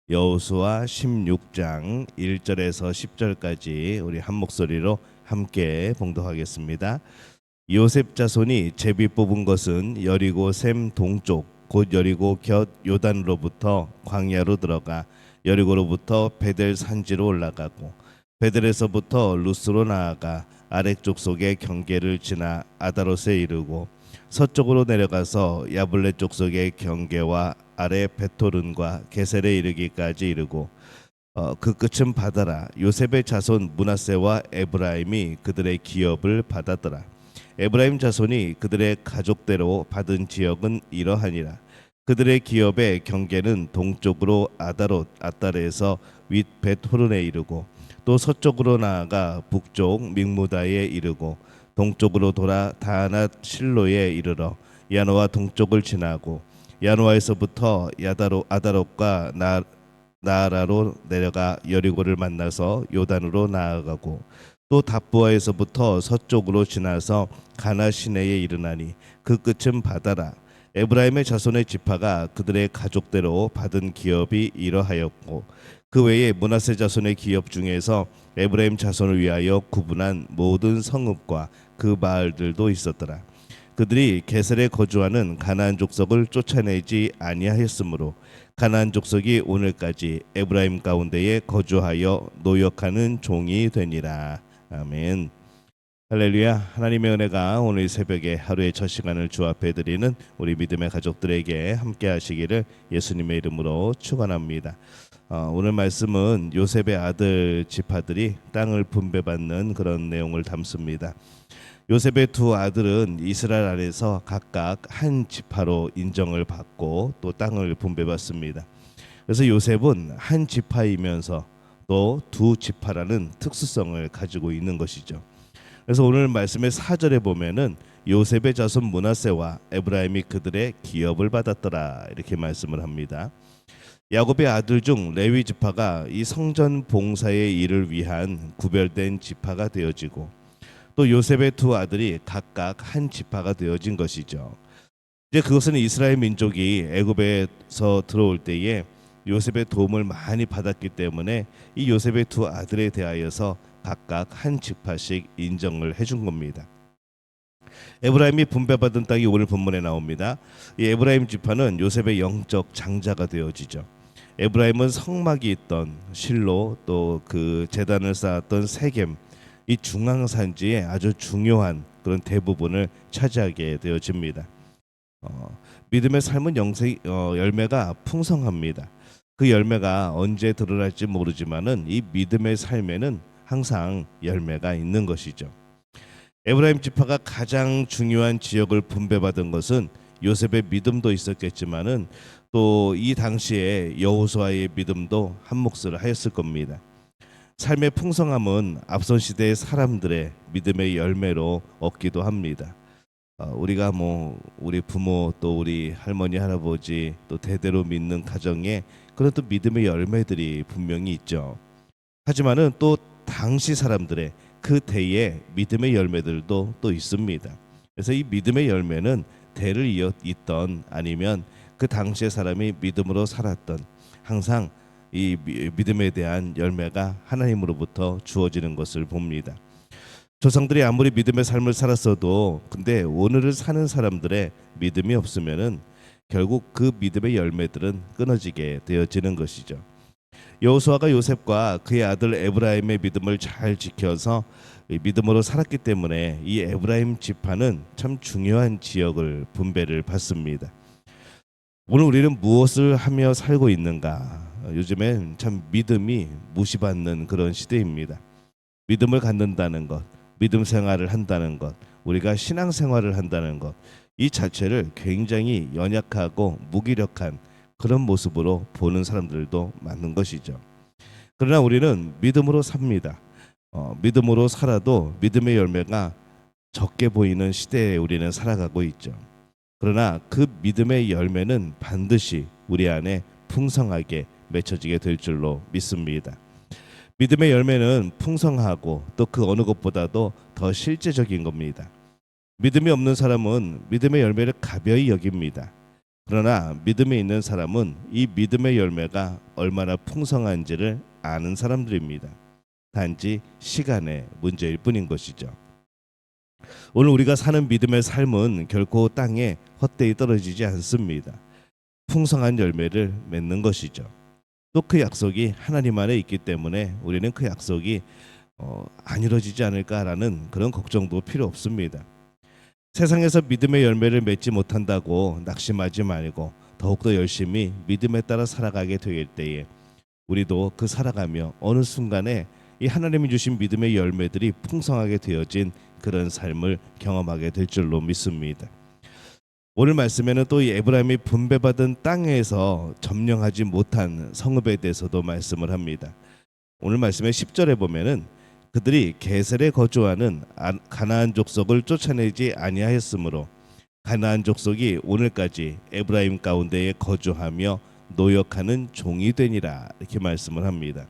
여호수아 16장 1절에서 10절까지 우리 한 목소리로 함께 봉독하겠습니다. 요셉 자손이 제비 뽑은 것은 여리고 샘 동쪽 곧 여리고 곁 요단으로부터 광야로 들어가 여리고로부터 베델 산지로 올라가고 베델에서부터 루스로 나아가 아랫 족속의 경계를 지나 아다롯에 이르고 서쪽으로 내려가서 야블레 족속의 경계와 아래 베토른과 게셀에 이르기까지 이르고 그 끝은 바다라. 요셉의 자손 므낫세와 에브라임이 그들의 기업을 받았더라. 에브라임 자손이 그들의 가족대로 받은 지역은 이러하니라. 그들의 기업의 경계는 동쪽으로 아다롯 아따레에서 윗 베토른에 이르고 또 서쪽으로 나아가 북쪽 믹무다에 이르고 동쪽으로 돌아 다하낫 실로에 이르러 야노아 동쪽을 지나고 야노아에서부터 아다롯과 나아라로 내려가 여리고를 만나서 요단으로 나아가고 또 답부아에서부터 서쪽으로 지나서 가나 시내에 이르나니 그 끝은 바다라. 에브라임의 자손의 지파가 그들의 가족대로 받은 기업이 이러하였고 그 외에 므낫세 자손의 기업 중에서 에브라임 자손을 위하여 구분한 모든 성읍과 그 마을들도 있었더라. 그들이 게셀에 거주하는 가나안 족속을 쫓아내지 아니하였으므로 가나안 족속이 오늘까지 에브라임 가운데에 거주하여 노역하는 종이 되니라. 아멘. 할렐루야. 하나님의 은혜가 오늘 새벽에 하루의 첫 시간을 주 앞에 드리는 우리 믿음의 가족들에게 함께 하시기를 예수님의 이름으로 축원합니다. 오늘 말씀은 요셉의 아들 지파들이 땅을 분배받는 그런 내용을 담습니다. 요셉의 두 아들은 이스라엘 안에서 각각 한 지파로 인정을 받고 또 땅을 분배받습니다. 그래서 요셉은 한 지파이면서 또 두 지파라는 특수성을 가지고 있는 것이죠. 그래서 오늘 말씀의 4절에 보면은 요셉의 자손 므낫세와 에브라임이 그들의 기업을 받았더라 이렇게 말씀을 합니다. 야곱의 아들 중 레위 지파가 이 성전 봉사의 일을 위한 구별된 지파가 되어지고 또 요셉의 두 아들이 각각 한 지파가 되어진 것이죠. 이제 그것은 이스라엘 민족이 애굽에서 들어올 때에 요셉의 도움을 많이 받았기 때문에 이 요셉의 두 아들에 대하여서 각각 한 지파씩 인정을 해준 겁니다. 에브라임이 분배받은 땅이 오늘 본문에 나옵니다. 이 에브라임 지파는 요셉의 영적 장자가 되어지죠. 에브라임은 성막이 있던 실로 또 그 제단을 쌓았던 세겜 이 중앙산지의 아주 중요한 그런 대부분을 차지하게 되어집니다. 믿음의 삶은 열매가 풍성합니다. 그 열매가 언제 드러날지 모르지만은 이 믿음의 삶에는 항상 열매가 있는 것이죠. 에브라임 지파가 가장 중요한 지역을 분배받은 것은 요셉의 믿음도 있었겠지만은 또 이 당시에 여호수아의 믿음도 한 몫을 하였을 겁니다. 삶의 풍성함은 앞선 시대의 사람들의 믿음의 열매로 얻기도 합니다. 우리가 우리 부모 또 우리 할머니 할아버지 또 대대로 믿는 가정에 그런 또 믿음의 열매들이 분명히 있죠. 하지만은 또 당시 사람들의 그 대의 믿음의 열매들도 또 있습니다. 그래서 이 믿음의 열매는 대를 이어 있던 아니면 그 당시의 사람이 믿음으로 살았던 항상 이 믿음에 대한 열매가 하나님으로부터 주어지는 것을 봅니다. 조상들이 아무리 믿음의 삶을 살았어도 근데 오늘을 사는 사람들의 믿음이 없으면은 결국 그 믿음의 열매들은 끊어지게 되어지는 것이죠. 여호수아가 요셉과 그의 아들 에브라임의 믿음을 잘 지켜서 믿음으로 살았기 때문에 이 에브라임 지파는 참 중요한 지역을 분배를 받습니다. 오늘 우리는 무엇을 하며 살고 있는가? 요즘엔 참 믿음이 무시받는 그런 시대입니다. 믿음을 갖는다는 것, 믿음 생활을 한다는 것, 우리가 신앙 생활을 한다는 것, 이 자체를 굉장히 연약하고 무기력한 그런 모습으로 보는 사람들도 많은 것이죠. 그러나 우리는 믿음으로 삽니다. 믿음으로 살아도 믿음의 열매가 적게 보이는 시대에 우리는 살아가고 있죠. 그러나 그 믿음의 열매는 반드시 우리 안에 풍성하게 맺혀지게 될 줄로 믿습니다. 믿음의 열매는 풍성하고 또 그 어느 것보다도 더 실제적인 겁니다. 믿음이 없는 사람은 믿음의 열매를 가벼이 여깁니다. 그러나 믿음에 있는 사람은 이 믿음의 열매가 얼마나 풍성한지를 아는 사람들입니다. 단지 시간의 문제일 뿐인 것이죠. 오늘 우리가 사는 믿음의 삶은 결코 땅에 헛되이 떨어지지 않습니다. 풍성한 열매를 맺는 것이죠. 또 그 약속이 하나님 안에 있기 때문에 우리는 그 약속이 안 이루어지지 않을까라는 그런 걱정도 필요 없습니다. 세상에서 믿음의 열매를 맺지 못한다고 낙심하지 말고 더욱더 열심히 믿음에 따라 살아가게 될 때에 우리도 그 살아가며 어느 순간에 이 하나님이 주신 믿음의 열매들이 풍성하게 되어진 그런 삶을 경험하게 될 줄로 믿습니다. 오늘 말씀에는 또 이 에브라임이 분배받은 땅에서 점령하지 못한 성읍에 대해서도 말씀을 합니다. 오늘 말씀의 10절에 보면은 그들이 게셀에 거주하는 가나안 족속을 쫓아내지 아니하였으므로 가나안 족속이 오늘까지 에브라임 가운데에 거주하며 노역하는 종이 되니라 이렇게 말씀을 합니다.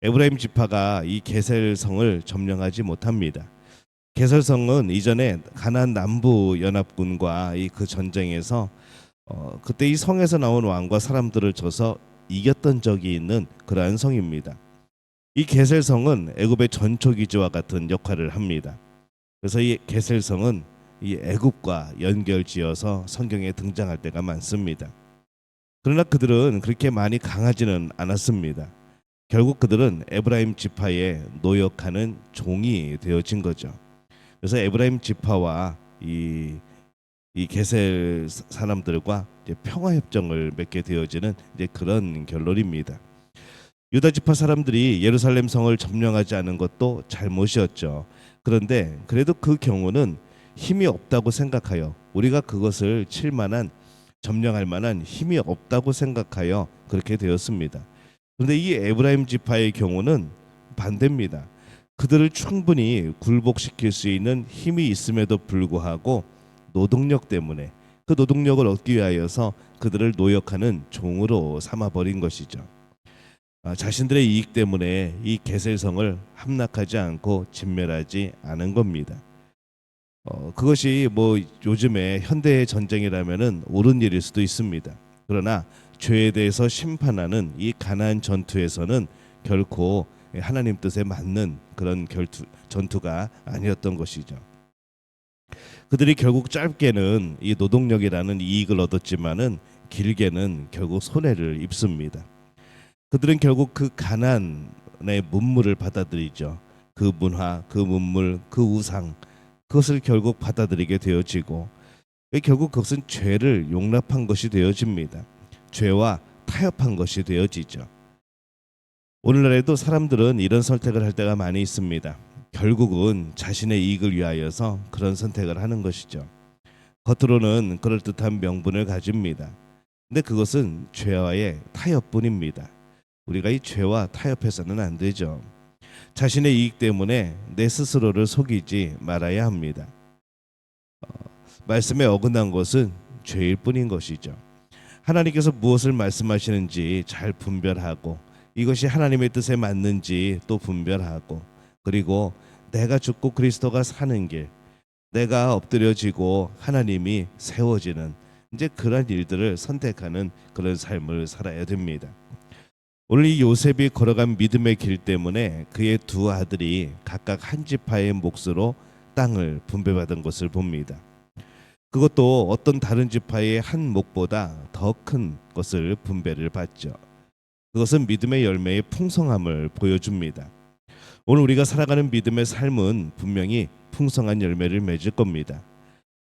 에브라임 지파가 이 게셀 성을 점령하지 못합니다. 게셀 성은 이전에 가나안 남부 연합군과 그 전쟁에서 그때 이 성에서 나온 왕과 사람들을 쳐서 이겼던 적이 있는 그러한 성입니다. 이 게셀 성은 애굽의 전초 기지와 같은 역할을 합니다. 그래서 이 게셀 성은 이 애굽과 연결지어서 성경에 등장할 때가 많습니다. 그러나 그들은 그렇게 많이 강하지는 않았습니다. 결국 그들은 에브라임 지파에 노역하는 종이 되어진 거죠. 그래서 에브라임 지파와 이 게셀 사람들과 이제 평화 협정을 맺게 되어지는 이제 그런 결론입니다. 유다 지파 사람들이 예루살렘 성을 점령하지 않은 것도 잘못이었죠. 그런데 그래도 그 경우는 힘이 없다고 생각하여 우리가 그것을 칠 만한 점령할 만한 힘이 없다고 생각하여 그렇게 되었습니다. 그런데 이 에브라임 지파의 경우는 반대입니다. 그들을 충분히 굴복시킬 수 있는 힘이 있음에도 불구하고 노동력 때문에 그 노동력을 얻기 위하여서 그들을 노역하는 종으로 삼아버린 것이죠. 자신들의 이익 때문에 이 게셀성을 함락하지 않고 진멸하지 않은 겁니다. 그것이 뭐 요즘에 현대의 전쟁이라면은 옳은 일일 수도 있습니다. 그러나 죄에 대해서 심판하는 이 가나안 전투에서는 결코 하나님 뜻에 맞는 그런 전투가 아니었던 것이죠. 그들이 결국 짧게는 이 노동력이라는 이익을 얻었지만은 길게는 결국 손해를 입습니다. 그들은 결국 그 가나안의 문물을 받아들이죠. 그 문화, 그 문물, 그 우상 그것을 결국 받아들이게 되어지고 결국 그것은 죄를 용납한 것이 되어집니다. 죄와 타협한 것이 되어지죠. 오늘날에도 사람들은 이런 선택을 할 때가 많이 있습니다. 결국은 자신의 이익을 위하여서 그런 선택을 하는 것이죠. 겉으로는 그럴듯한 명분을 가집니다. 근데 그것은 죄와의 타협뿐입니다. 우리가 이 죄와 타협해서는 안 되죠. 자신의 이익 때문에 내 스스로를 속이지 말아야 합니다. 말씀에 어긋난 것은 죄일 뿐인 것이죠. 하나님께서 무엇을 말씀하시는지 잘 분별하고 이것이 하나님의 뜻에 맞는지 또 분별하고 그리고 내가 죽고 그리스도가 사는 길, 내가 엎드려지고 하나님이 세워지는 이제 그런 일들을 선택하는 그런 삶을 살아야 됩니다. 오늘 이 요셉이 걸어간 믿음의 길 때문에 그의 두 아들이 각각 한 지파의 몫으로 땅을 분배받은 것을 봅니다. 그것도 어떤 다른 지파의 한 몫보다 더 큰 것을 분배를 받죠. 그것은 믿음의 열매의 풍성함을 보여줍니다. 오늘 우리가 살아가는 믿음의 삶은 분명히 풍성한 열매를 맺을 겁니다.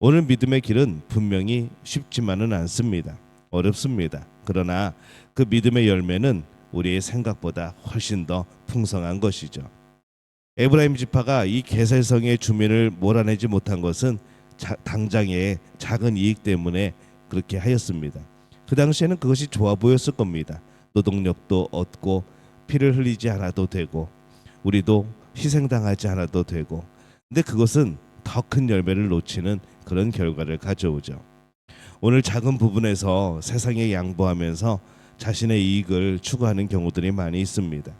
오늘 믿음의 길은 분명히 쉽지만은 않습니다. 어렵습니다. 그러나 그 믿음의 열매는 우리의 생각보다 훨씬 더 풍성한 것이죠. 에브라임 지파가 이 게셀성의 주민을 몰아내지 못한 것은 당장의 작은 이익 때문에 그렇게 하였습니다. 그 당시에는 그것이 좋아 보였을 겁니다. 노동력도 얻고 피를 흘리지 않아도 되고 우리도 희생당하지 않아도 되고 근데 그것은 더 큰 열매를 놓치는 그런 결과를 가져오죠. 오늘 작은 부분에서 세상에 양보하면서 자신의 이익을 추구하는 경우들이 많이 있습니다.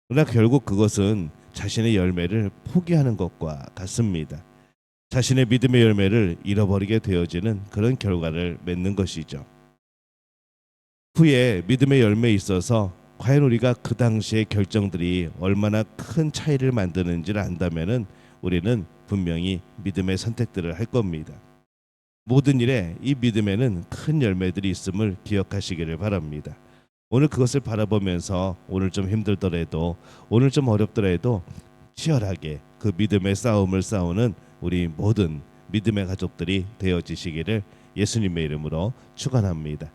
그러나 결국 그것은 자신의 열매를 포기하는 것과 같습니다. 자신의 믿음의 열매를 잃어버리게 되어지는 그런 결과를 맺는 것이죠. 후에 믿음의 열매에 있어서 과연 우리가 그 당시의 결정들이 얼마나 큰 차이를 만드는지를 안다면은 우리는 분명히 믿음의 선택들을 할 겁니다. 모든 일에 이 믿음에는 큰 열매들이 있음을 기억하시기를 바랍니다. 오늘 그것을 바라보면서 오늘 좀 힘들더라도 오늘 좀 어렵더라도 치열하게 그 믿음의 싸움을 싸우는 우리 모든 믿음의 가족들이 되어지시기를 예수님의 이름으로 축원합니다.